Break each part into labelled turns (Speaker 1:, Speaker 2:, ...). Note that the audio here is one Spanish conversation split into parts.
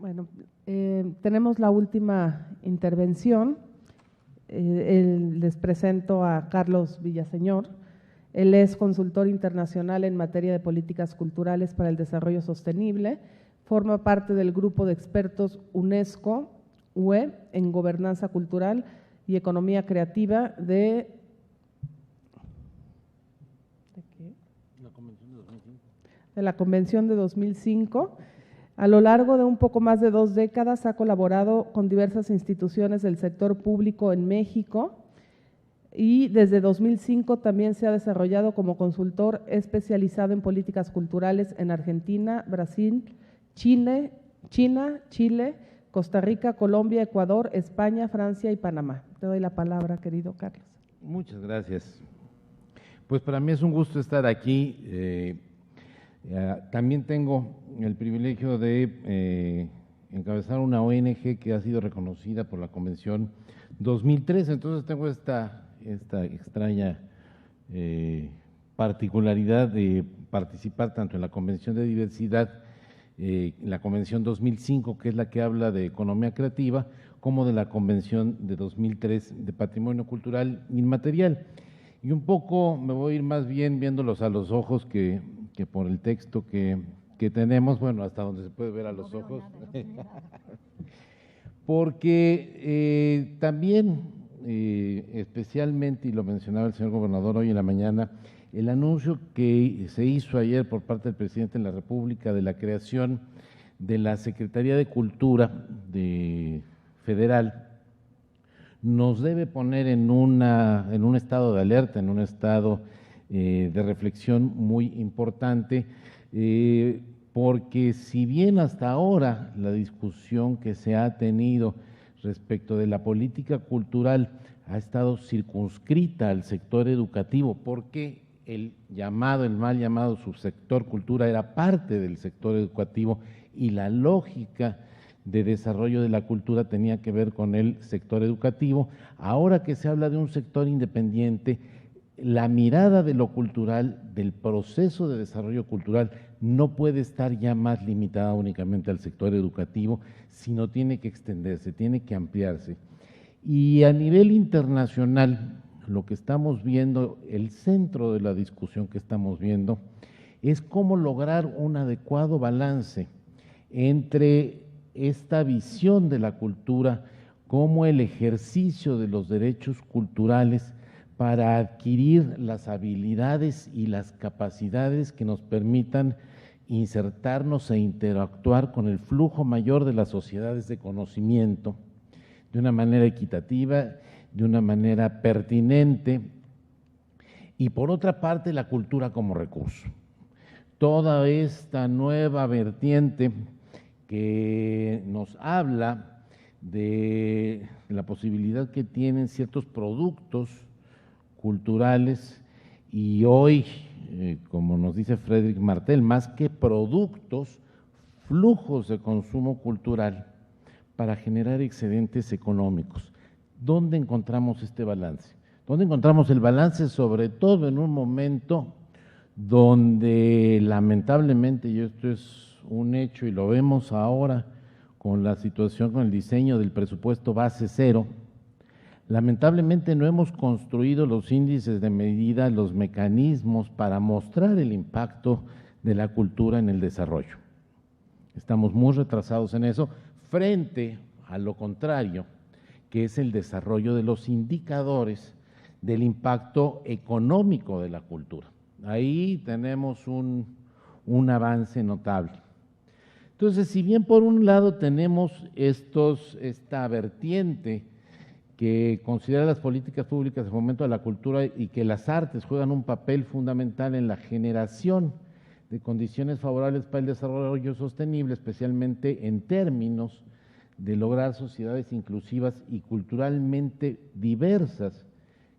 Speaker 1: Bueno, tenemos la última intervención. Les presento a Carlos Villaseñor. Él es consultor internacional en materia de políticas culturales para el desarrollo sostenible. Forma parte del grupo de expertos UNESCO-UE en gobernanza cultural y economía creativa de la Convención de 2005. A lo largo de un poco más de 2 décadas ha colaborado con diversas instituciones del sector público en México y desde 2005 también se ha desarrollado como consultor especializado en políticas culturales en Argentina, Brasil, China, Chile, Costa Rica, Colombia, Ecuador, España, Francia y Panamá. Te doy la palabra, querido Carlos.
Speaker 2: Muchas gracias. Pues para mí es un gusto estar aquí. También tengo el privilegio de encabezar una ONG que ha sido reconocida por la Convención 2003, entonces tengo esta extraña particularidad de participar tanto en la Convención de Diversidad, la Convención 2005, que es la que habla de economía creativa, como de la Convención de 2003 de Patrimonio Cultural Inmaterial. Y un poco me voy a ir más bien viéndolos a los ojos que por el texto que tenemos, bueno, hasta donde se puede ver a los ojos. Porque también, especialmente, y lo mencionaba el señor gobernador hoy en la mañana, el anuncio que se hizo ayer por parte del presidente de la República de la creación de la Secretaría de Cultura federal nos debe poner en un estado de alerta, en un estado de reflexión muy importante, porque si bien hasta ahora la discusión que se ha tenido respecto de la política cultural ha estado circunscrita al sector educativo, porque el mal llamado subsector cultura era parte del sector educativo y la lógica de desarrollo de la cultura tenía que ver con el sector educativo. Ahora que se habla de un sector independiente, la mirada de lo cultural, del proceso de desarrollo cultural, no puede estar ya más limitada únicamente al sector educativo, sino tiene que extenderse, tiene que ampliarse. Y a nivel internacional, lo que estamos viendo, el centro de la discusión que estamos viendo, es cómo lograr un adecuado balance entre esta visión de la cultura como el ejercicio de los derechos culturales para adquirir las habilidades y las capacidades que nos permitan insertarnos e interactuar con el flujo mayor de las sociedades de conocimiento de una manera equitativa, de una manera pertinente, y por otra parte la cultura como recurso. Toda esta nueva vertiente que nos habla de la posibilidad que tienen ciertos productos culturales y hoy, como nos dice Frédéric Martel, más que productos, flujos de consumo cultural para generar excedentes económicos. ¿Dónde encontramos este balance? ¿Dónde encontramos el balance? Sobre todo en un momento donde lamentablemente, y esto es un hecho y lo vemos ahora con la situación, con el diseño del presupuesto base cero, lamentablemente no hemos construido los índices de medida, los mecanismos para mostrar el impacto de la cultura en el desarrollo. Estamos muy retrasados en eso, frente a lo contrario, que es el desarrollo de los indicadores del impacto económico de la cultura. Ahí tenemos un avance notable. Entonces, si bien por un lado tenemos esta vertiente que considera las políticas públicas de fomento de la cultura y que las artes juegan un papel fundamental en la generación de condiciones favorables para el desarrollo sostenible, especialmente en términos de lograr sociedades inclusivas y culturalmente diversas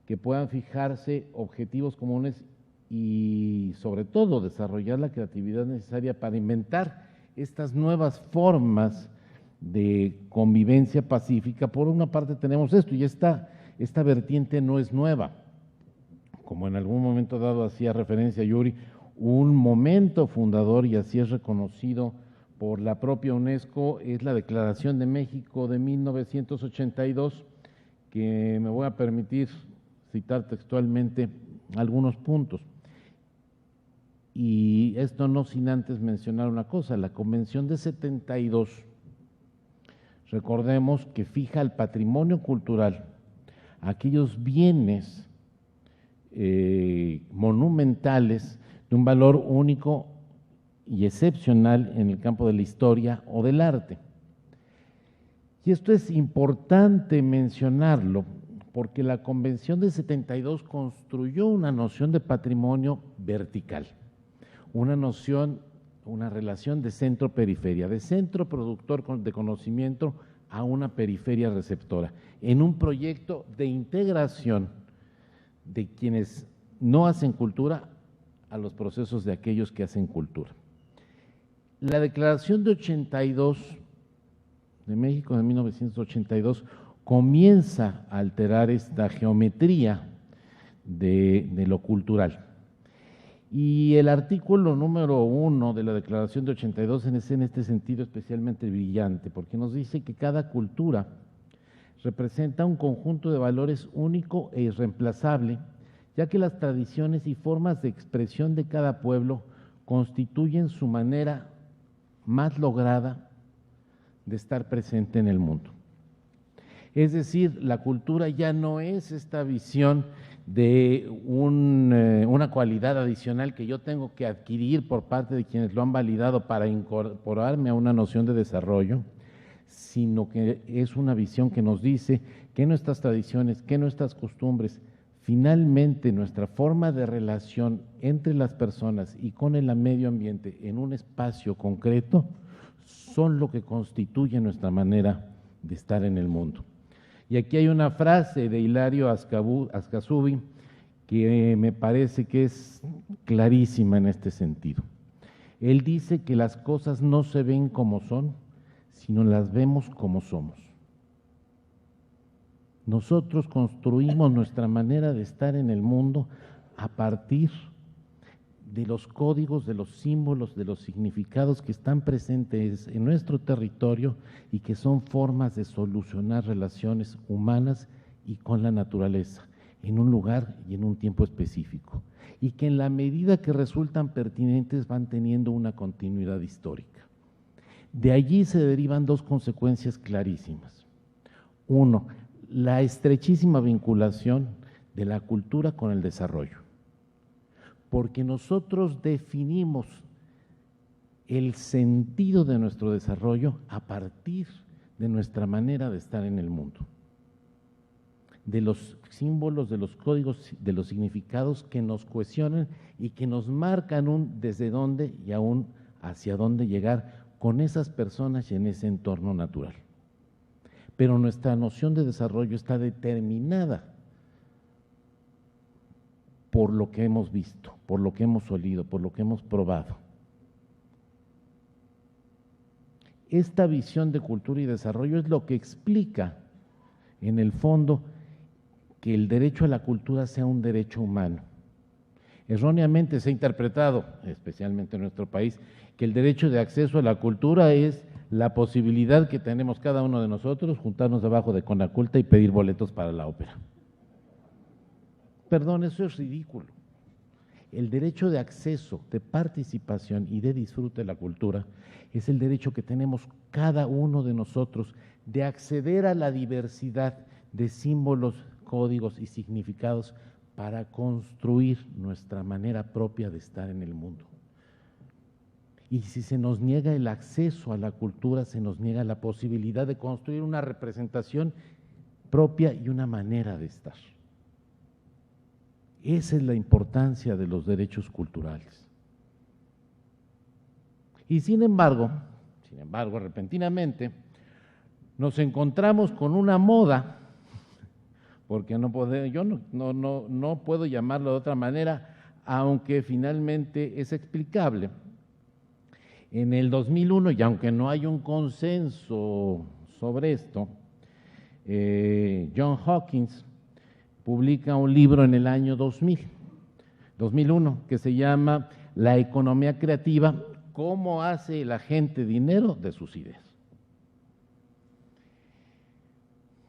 Speaker 2: que puedan fijarse objetivos comunes y sobre todo desarrollar la creatividad necesaria para inventar estas nuevas formas de convivencia pacífica. Por una parte tenemos esto, y esta vertiente no es nueva, como en algún momento dado hacía referencia Yuri, un momento fundador, y así es reconocido por la propia UNESCO es la Declaración de México de 1982, que me voy a permitir citar textualmente algunos puntos. Y esto no sin antes mencionar una cosa: la Convención de 72, recordemos que fija el patrimonio cultural, aquellos bienes monumentales de un valor único y excepcional en el campo de la historia o del arte. Y esto es importante mencionarlo porque la Convención de 72 construyó una noción de patrimonio vertical, una noción, una relación de centro-periferia, de centro productor de conocimiento a una periferia receptora, en un proyecto de integración de quienes no hacen cultura a los procesos de aquellos que hacen cultura. La Declaración de 82 de México de 1982 comienza a alterar esta geometría de lo cultural. Y el artículo número 1 de la Declaración de 82 es en este sentido especialmente brillante, porque nos dice que cada cultura representa un conjunto de valores único e irreemplazable, ya que las tradiciones y formas de expresión de cada pueblo constituyen su manera más lograda de estar presente en el mundo. Es decir, la cultura ya no es esta visión de una cualidad adicional que yo tengo que adquirir por parte de quienes lo han validado para incorporarme a una noción de desarrollo, sino que es una visión que nos dice que nuestras tradiciones, que nuestras costumbres, finalmente nuestra forma de relación entre las personas y con el medio ambiente en un espacio concreto son lo que constituye nuestra manera de estar en el mundo. Y aquí hay una frase de Hilario Ascasubi que me parece que es clarísima en este sentido. Él dice que las cosas no se ven como son, sino las vemos como somos. Nosotros construimos nuestra manera de estar en el mundo a partir de los códigos, de los símbolos, de los significados que están presentes en nuestro territorio y que son formas de solucionar relaciones humanas y con la naturaleza, en un lugar y en un tiempo específico, y que en la medida que resultan pertinentes van teniendo una continuidad histórica. De allí se derivan dos consecuencias clarísimas. Uno, la estrechísima vinculación de la cultura con el desarrollo, porque nosotros definimos el sentido de nuestro desarrollo a partir de nuestra manera de estar en el mundo, de los símbolos, de los códigos, de los significados que nos cohesionan y que nos marcan desde dónde y aún hacia dónde llegar con esas personas y en ese entorno natural. Pero nuestra noción de desarrollo está determinada por lo que hemos visto, por lo que hemos olido, por lo que hemos probado. Esta visión de cultura y desarrollo es lo que explica, en el fondo, que el derecho a la cultura sea un derecho humano. Erróneamente se ha interpretado, especialmente en nuestro país, que el derecho de acceso a la cultura es la posibilidad que tenemos cada uno de nosotros juntarnos debajo de Conaculta y pedir boletos para la ópera. Perdón, eso es ridículo. El derecho de acceso, de participación y de disfrute de la cultura es el derecho que tenemos cada uno de nosotros de acceder a la diversidad de símbolos, códigos y significados para construir nuestra manera propia de estar en el mundo. Y si se nos niega el acceso a la cultura, se nos niega la posibilidad de construir una representación propia y una manera de estar. Esa es la importancia de los derechos culturales. Y sin embargo, repentinamente, nos encontramos con una moda, porque yo no puedo llamarlo de otra manera, aunque finalmente es explicable. En el 2001, y aunque no hay un consenso sobre esto, John Hawkins publica un libro en el año 2001, que se llama La economía creativa cómo hace la gente dinero de sus ideas.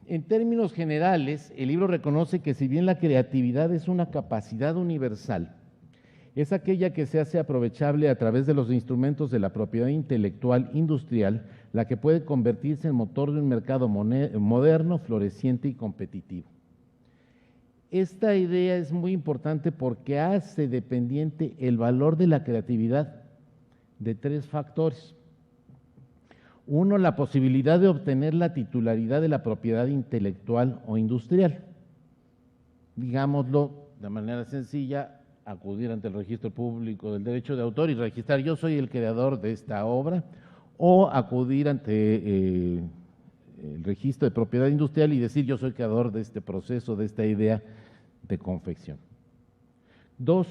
Speaker 2: En términos generales, el libro reconoce que si bien la creatividad es una capacidad universal, es aquella que se hace aprovechable a través de los instrumentos de la propiedad intelectual industrial, la que puede convertirse en motor de un mercado moderno, floreciente y competitivo. Esta idea es muy importante porque hace dependiente el valor de la creatividad de tres factores. Uno, la posibilidad de obtener la titularidad de la propiedad intelectual o industrial. Digámoslo de manera sencilla, acudir ante el registro público del derecho de autor y registrar yo soy el creador de esta obra, o acudir ante el registro de propiedad industrial y decir yo soy creador de este proceso, de esta idea de confección. Dos,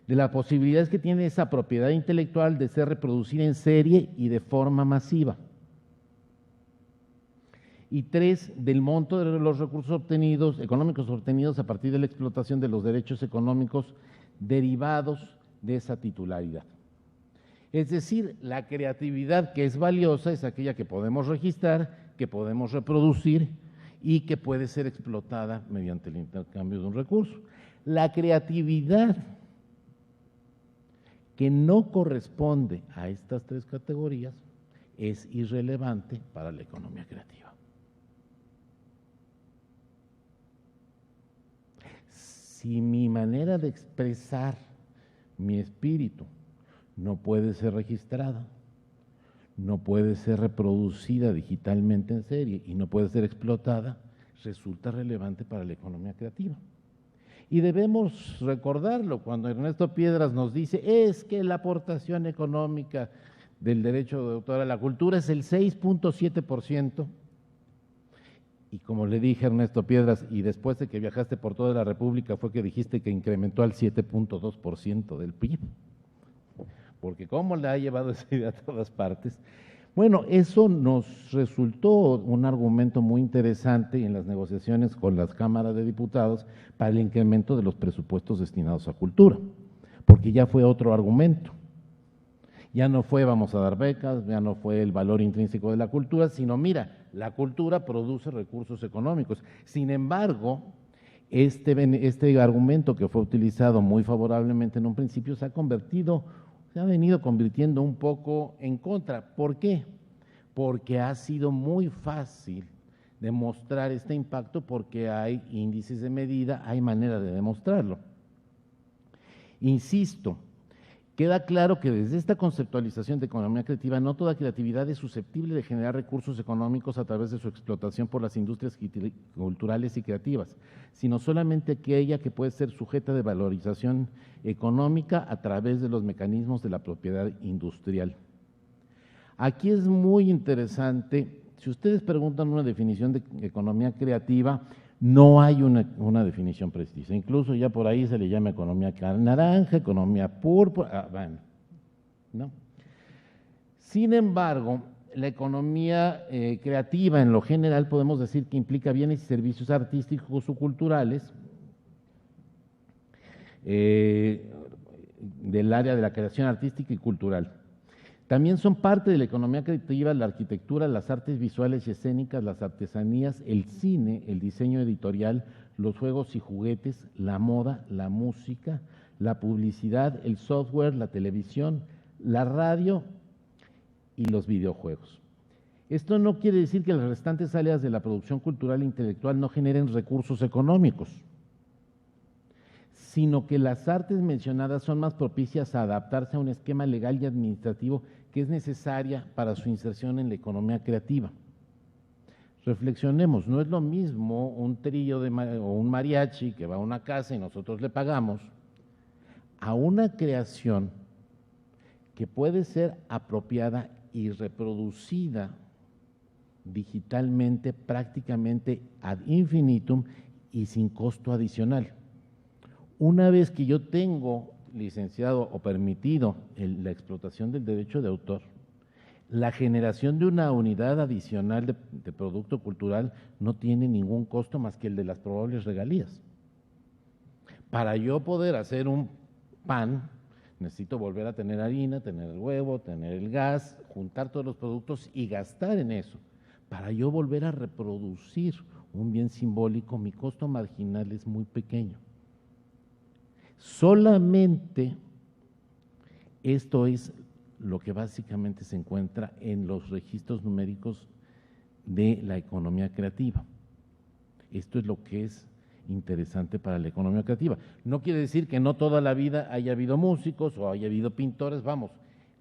Speaker 2: de las posibilidades que tiene esa propiedad intelectual de ser reproducida en serie y de forma masiva. Y tres, del monto de los recursos económicos obtenidos a partir de la explotación de los derechos económicos derivados de esa titularidad. Es decir, la creatividad que es valiosa es aquella que podemos registrar, que podemos reproducir y que puede ser explotada mediante el intercambio de un recurso. La creatividad que no corresponde a estas tres categorías es irrelevante para la economía creativa. Si mi manera de expresar mi espíritu no puede ser registrada, no puede ser reproducida digitalmente en serie y no puede ser explotada, resulta relevante para la economía creativa. Y debemos recordarlo cuando Ernesto Piedras nos dice, es que la aportación económica del derecho de autor a la cultura es el 6.7%. Y como le dije a Ernesto Piedras, y después de que viajaste por toda la República fue que dijiste que incrementó al 7.2% del PIB. Porque cómo le ha llevado esa idea a todas partes. Bueno, eso nos resultó un argumento muy interesante en las negociaciones con las cámaras de diputados para el incremento de los presupuestos destinados a cultura, porque ya fue otro argumento. Ya no fue vamos a dar becas, ya no fue el valor intrínseco de la cultura, sino mira, la cultura produce recursos económicos. Sin embargo, este argumento que fue utilizado muy favorablemente en un principio se ha venido convirtiendo un poco en contra. ¿Por qué? Porque ha sido muy fácil demostrar este impacto porque hay índices de medida, hay manera de demostrarlo. Insisto, queda claro que desde esta conceptualización de economía creativa, no toda creatividad es susceptible de generar recursos económicos a través de su explotación por las industrias culturales y creativas, sino solamente aquella que puede ser sujeta de valorización económica a través de los mecanismos de la propiedad industrial. Aquí es muy interesante, si ustedes preguntan una definición de economía creativa, no hay una definición precisa, incluso ya por ahí se le llama economía naranja, economía púrpura, bueno, ¿no? Sin embargo, la economía creativa en lo general podemos decir que implica bienes y servicios artísticos o culturales del área de la creación artística y cultural. También son parte de la economía creativa la arquitectura, las artes visuales y escénicas, las artesanías, el cine, el diseño editorial, los juegos y juguetes, la moda, la música, la publicidad, el software, la televisión, la radio y los videojuegos. Esto no quiere decir que las restantes áreas de la producción cultural e intelectual no generen recursos económicos, sino que las artes mencionadas son más propicias a adaptarse a un esquema legal y administrativo que es necesaria para su inserción en la economía creativa. Reflexionemos, no es lo mismo un trío o un mariachi que va a una casa y nosotros le pagamos, a una creación que puede ser apropiada y reproducida digitalmente prácticamente ad infinitum y sin costo adicional. Una vez que yo tengo licenciado o permitido la explotación del derecho de autor, la generación de una unidad adicional de producto cultural no tiene ningún costo más que el de las probables regalías. Para yo poder hacer un pan, necesito volver a tener harina, tener el huevo, tener el gas, juntar todos los productos y gastar en eso. Para yo volver a reproducir un bien simbólico, mi costo marginal es muy pequeño. Solamente esto es lo que básicamente se encuentra en los registros numéricos de la economía creativa. Esto es lo que es interesante para la economía creativa. No quiere decir que no toda la vida haya habido músicos o haya habido pintores, vamos,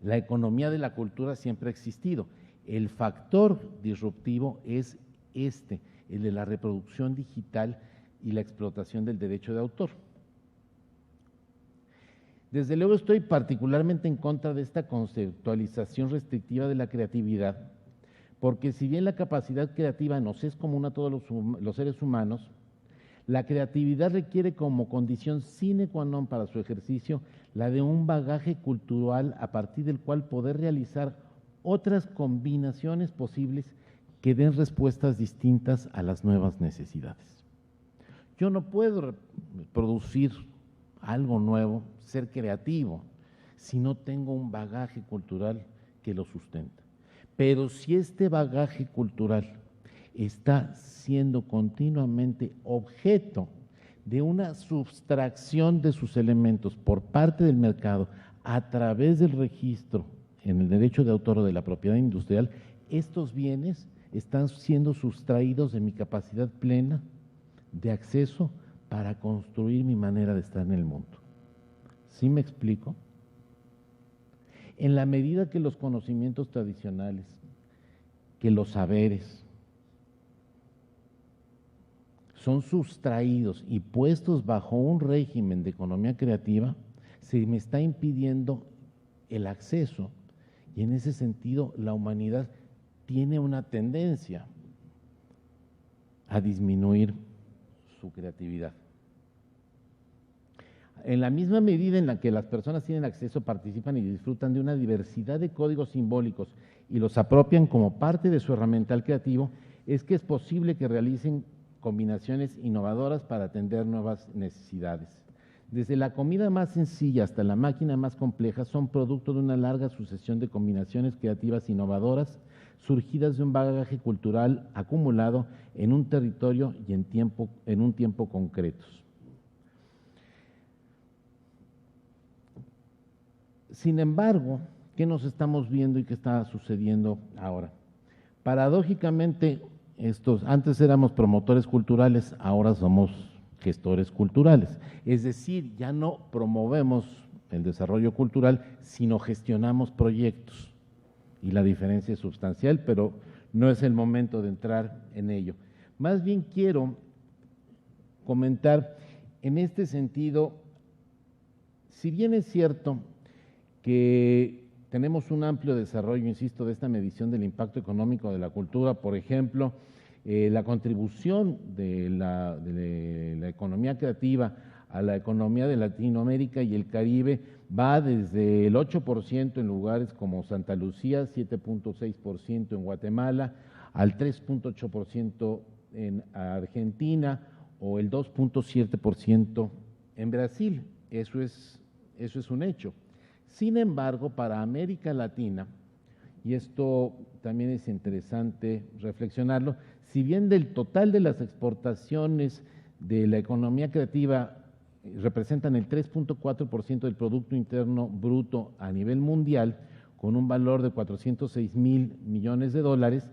Speaker 2: la economía de la cultura siempre ha existido. El factor disruptivo es el de la reproducción digital y la explotación del derecho de autor. Desde luego estoy particularmente en contra de esta conceptualización restrictiva de la creatividad, porque si bien la capacidad creativa nos es común a todos los seres humanos, la creatividad requiere como condición sine qua non para su ejercicio la de un bagaje cultural a partir del cual poder realizar otras combinaciones posibles que den respuestas distintas a las nuevas necesidades. Yo no puedo producir algo nuevo, ser creativo, si no tengo un bagaje cultural que lo sustenta. Pero si este bagaje cultural está siendo continuamente objeto de una sustracción de sus elementos por parte del mercado a través del registro en el derecho de autor o de la propiedad industrial, estos bienes están siendo sustraídos de mi capacidad plena de acceso para construir mi manera de estar en el mundo. ¿Sí me explico? En la medida que los conocimientos tradicionales, que los saberes, son sustraídos y puestos bajo un régimen de economía creativa, se me está impidiendo el acceso y en ese sentido la humanidad tiene una tendencia a disminuir su creatividad. En la misma medida en la que las personas tienen acceso, participan y disfrutan de una diversidad de códigos simbólicos y los apropian como parte de su herramental creativo, es que es posible que realicen combinaciones innovadoras para atender nuevas necesidades. Desde la comida más sencilla hasta la máquina más compleja son producto de una larga sucesión de combinaciones creativas innovadoras surgidas de un bagaje cultural acumulado en un territorio y en un tiempo concretos. Sin embargo, ¿qué nos estamos viendo y qué está sucediendo ahora? Paradójicamente, antes éramos promotores culturales, ahora somos gestores culturales. Es decir, ya no promovemos el desarrollo cultural, sino gestionamos proyectos. Y la diferencia es sustancial, pero no es el momento de entrar en ello. Más bien quiero comentar en este sentido, si bien es cierto que tenemos un amplio desarrollo, insisto, de esta medición del impacto económico de la cultura, por ejemplo, la contribución de la economía creativa a la economía de Latinoamérica y el Caribe va desde el 8% en lugares como Santa Lucía, 7.6% en Guatemala, al 3.8% en Argentina o el 2.7% en Brasil. Eso es un hecho. Sin embargo, para América Latina, y esto también es interesante reflexionarlo, si bien del total de las exportaciones de la economía creativa representan el 3.4% del Producto Interno Bruto a nivel mundial, con un valor de 406,000 millones de dólares,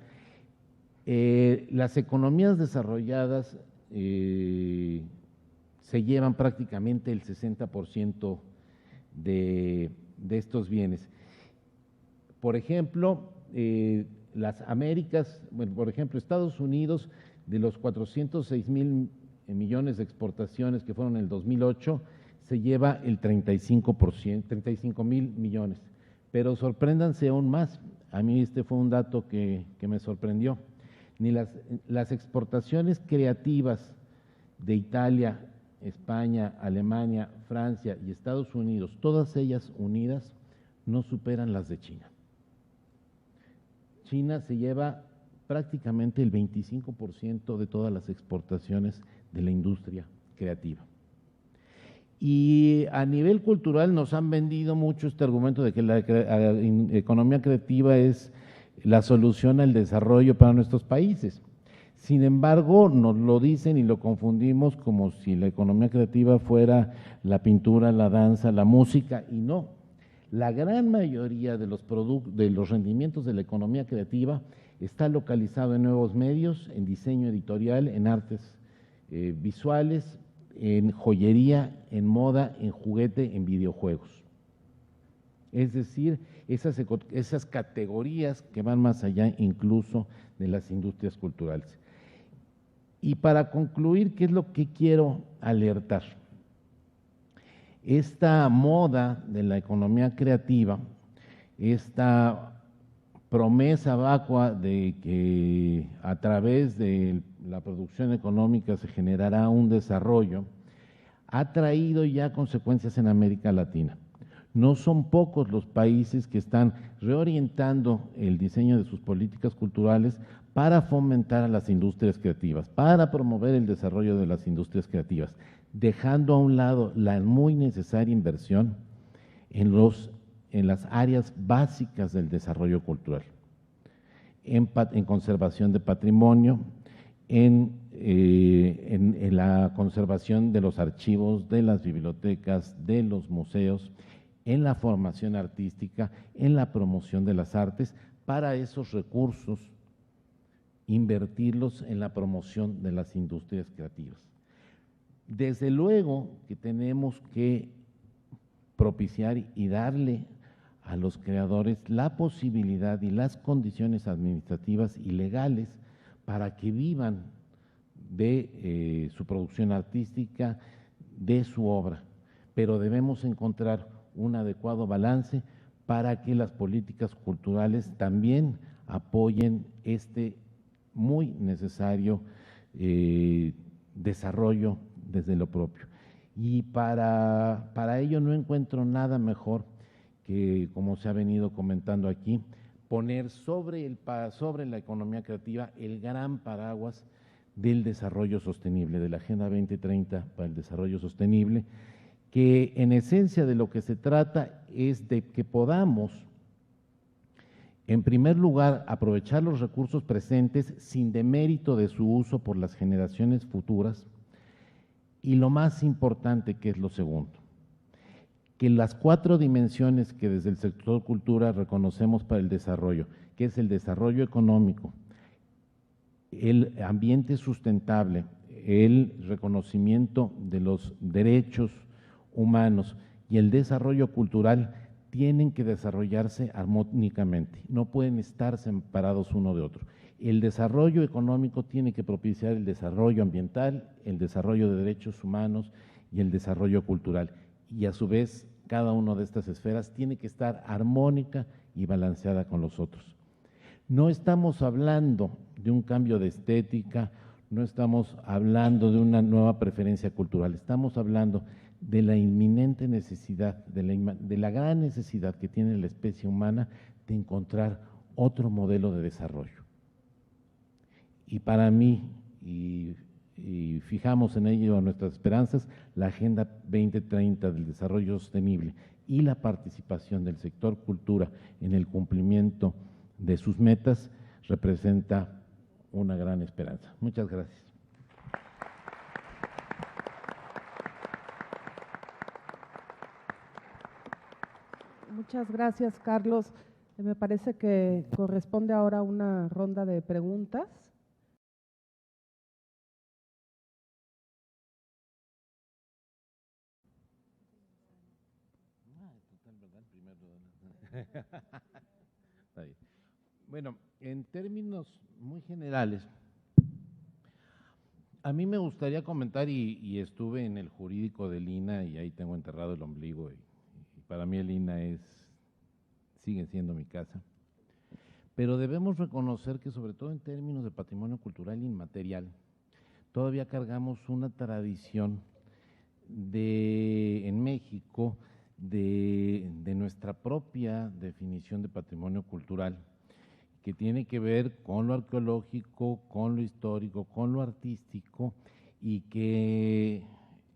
Speaker 2: las economías desarrolladas se llevan prácticamente el 60% de estos bienes. Por ejemplo, las Américas, bueno, por ejemplo, Estados Unidos, de los 406,000 millones de exportaciones que fueron en el 2008, se lleva el 35%, 35,000 millones. Pero sorpréndanse aún más, a mí este fue un dato que me sorprendió, ni las exportaciones creativas de Italia, España, Alemania, Francia y Estados Unidos, todas ellas unidas, no superan las de China. China se lleva prácticamente el 25% de todas las exportaciones de la industria creativa. Y a nivel cultural nos han vendido mucho este argumento de que la economía creativa es la solución al desarrollo para nuestros países. Sin embargo, nos lo dicen y lo confundimos como si la economía creativa fuera la pintura, la danza, la música, y no. La gran mayoría de los rendimientos de la economía creativa está localizado en nuevos medios, en diseño editorial, en artes visuales, en joyería, en moda, en juguete, en videojuegos. Es decir, esas categorías que van más allá incluso de las industrias culturales. Y para concluir, ¿qué es lo que quiero alertar? Esta moda de la economía creativa, esta promesa vacua de que a través de la producción económica se generará un desarrollo, ha traído ya consecuencias en América Latina. No son pocos los países que están reorientando el diseño de sus políticas culturales para fomentar a las industrias creativas, para promover el desarrollo de las industrias creativas, dejando a un lado la muy necesaria inversión en las áreas básicas del desarrollo cultural, en conservación de patrimonio, en la conservación de los archivos, de las bibliotecas, de los museos, en la formación artística, en la promoción de las artes, para esos recursos invertirlos en la promoción de las industrias creativas. Desde luego que tenemos que propiciar y darle a los creadores la posibilidad y las condiciones administrativas y legales para que vivan de su producción artística, de su obra, pero debemos encontrar un adecuado balance para que las políticas culturales también apoyen este muy necesario desarrollo desde lo propio. Y para ello no encuentro nada mejor que, como se ha venido comentando aquí, poner sobre la economía creativa el gran paraguas del desarrollo sostenible, de la Agenda 2030 para el desarrollo sostenible, que en esencia de lo que se trata es de que podamos, en primer lugar, aprovechar los recursos presentes sin demérito de su uso por las generaciones futuras, y lo más importante, que es lo segundo, que las 4 dimensiones que desde el sector cultura reconocemos para el desarrollo, que es el desarrollo económico, el ambiente sustentable, el reconocimiento de los derechos humanos y el desarrollo cultural, tienen que desarrollarse armónicamente, no pueden estar separados uno de otro. El desarrollo económico tiene que propiciar el desarrollo ambiental, el desarrollo de derechos humanos y el desarrollo cultural. Y a su vez, cada una de estas esferas tiene que estar armónica y balanceada con los otros. No estamos hablando de un cambio de estética, no estamos hablando de una nueva preferencia cultural, estamos hablando de la inminente necesidad, de la gran necesidad que tiene la especie humana de encontrar otro modelo de desarrollo. Y para mí, y fijamos en ello nuestras esperanzas, la Agenda 2030 del desarrollo sostenible y la participación del sector cultura en el cumplimiento de sus metas representa una gran esperanza. Muchas gracias.
Speaker 1: Muchas gracias, Carlos. Me parece que corresponde ahora una ronda de preguntas.
Speaker 2: Bueno, en términos muy generales, a mí me gustaría comentar, y estuve en el jurídico del INAH y ahí tengo enterrado el ombligo, y para mí el INAH sigue siendo mi casa, pero debemos reconocer que sobre todo en términos de patrimonio cultural inmaterial, todavía cargamos una tradición en México de nuestra propia definición de patrimonio cultural, que tiene que ver con lo arqueológico, con lo histórico, con lo artístico, y que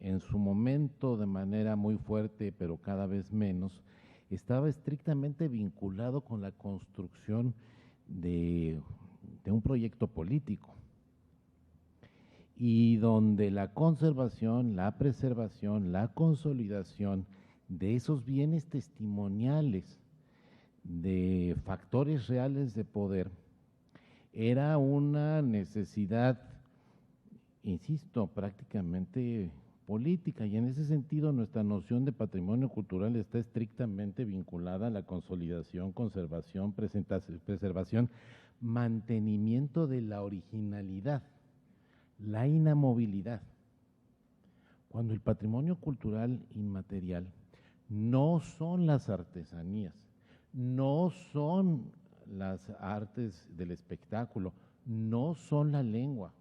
Speaker 2: en su momento de manera muy fuerte, pero cada vez menos, estaba estrictamente vinculado con la construcción de un proyecto político, y donde la conservación, la preservación, la consolidación de esos bienes testimoniales, de factores reales de poder, era una necesidad, insisto, prácticamente política, y en ese sentido nuestra noción de patrimonio cultural está estrictamente vinculada a la consolidación, conservación, preservación, mantenimiento de la originalidad, la inamovilidad. Cuando el patrimonio cultural inmaterial no son las artesanías, no son las artes del espectáculo, no son la lengua,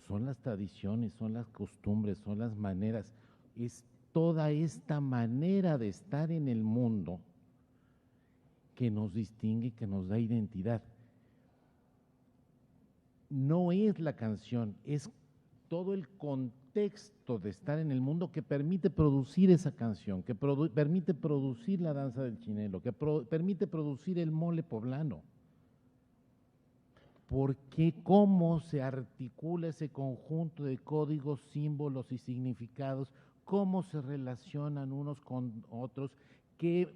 Speaker 2: son las tradiciones, son las costumbres, son las maneras, es toda esta manera de estar en el mundo que nos distingue, que nos da identidad. No es la canción, es todo el contexto de estar en el mundo que permite producir esa canción, que permite producir la danza del chinelo, que permite producir el mole poblano. Porque cómo se articula ese conjunto de códigos, símbolos y significados, cómo se relacionan unos con otros, qué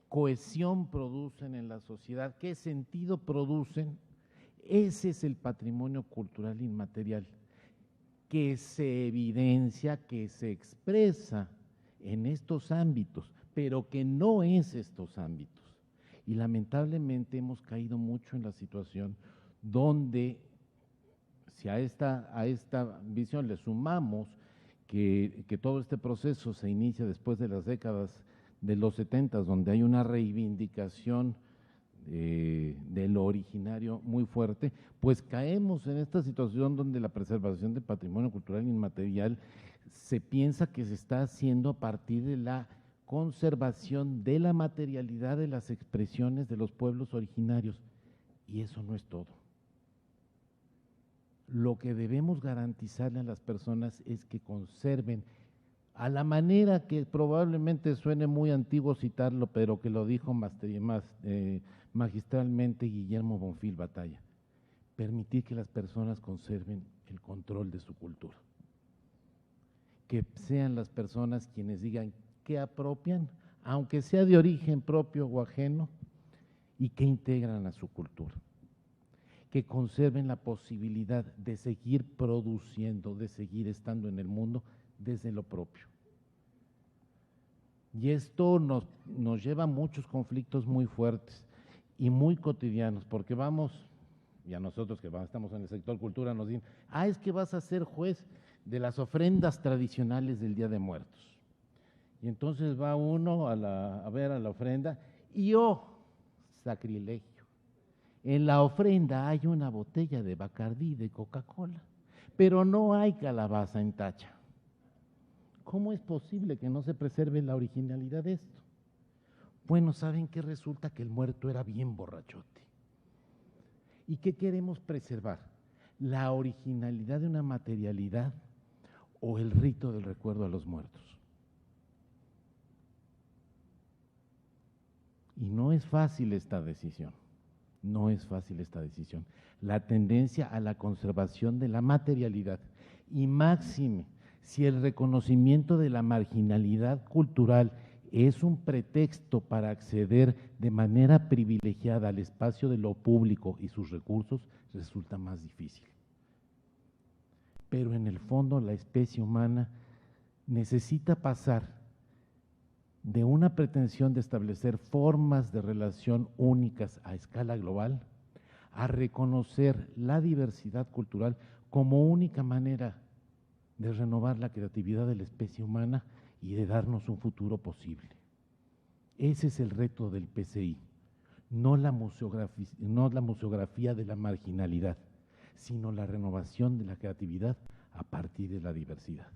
Speaker 2: cohesión producen en la sociedad, qué sentido producen. Ese es el patrimonio cultural inmaterial, que se evidencia, que se expresa en estos ámbitos, pero que no es estos ámbitos. Y lamentablemente hemos caído mucho en la situación donde, si a esta visión le sumamos que todo este proceso se inicia después de las décadas de los 70, donde hay una reivindicación de lo originario muy fuerte, pues caemos en esta situación donde la preservación del patrimonio cultural inmaterial se piensa que se está haciendo a partir de la conservación de la materialidad de las expresiones de los pueblos originarios, y eso no es todo. Lo que debemos garantizarle a las personas es que conserven, a la manera que probablemente suene muy antiguo citarlo, pero que lo dijo magistralmente Guillermo Bonfil Batalla, permitir que las personas conserven el control de su cultura, que sean las personas quienes digan qué apropian, aunque sea de origen propio o ajeno, y que integran a su cultura, que conserven la posibilidad de seguir produciendo, de seguir estando en el mundo desde lo propio. Y esto nos lleva a muchos conflictos muy fuertes y muy cotidianos, porque vamos, y a nosotros que estamos en el sector cultura nos dicen, es que vas a ser juez de las ofrendas tradicionales del Día de Muertos. Y entonces va uno a ver a la ofrenda y sacrilegio. En la ofrenda hay una botella de Bacardí, de Coca-Cola, pero no hay calabaza en tacha. ¿Cómo es posible que no se preserve la originalidad de esto? Bueno, ¿saben qué? Resulta que el muerto era bien borrachote. ¿Y qué queremos preservar? ¿La originalidad de una materialidad o el rito del recuerdo a los muertos? Y no es fácil esta decisión. No es fácil esta decisión. La tendencia a la conservación de la materialidad, y máxime, si el reconocimiento de la marginalidad cultural es un pretexto para acceder de manera privilegiada al espacio de lo público y sus recursos, resulta más difícil. Pero en el fondo la especie humana necesita pasar de una pretensión de establecer formas de relación únicas a escala global, a reconocer la diversidad cultural como única manera de renovar la creatividad de la especie humana y de darnos un futuro posible. Ese es el reto del PCI, no la museografía de la marginalidad, sino la renovación de la creatividad a partir de la diversidad.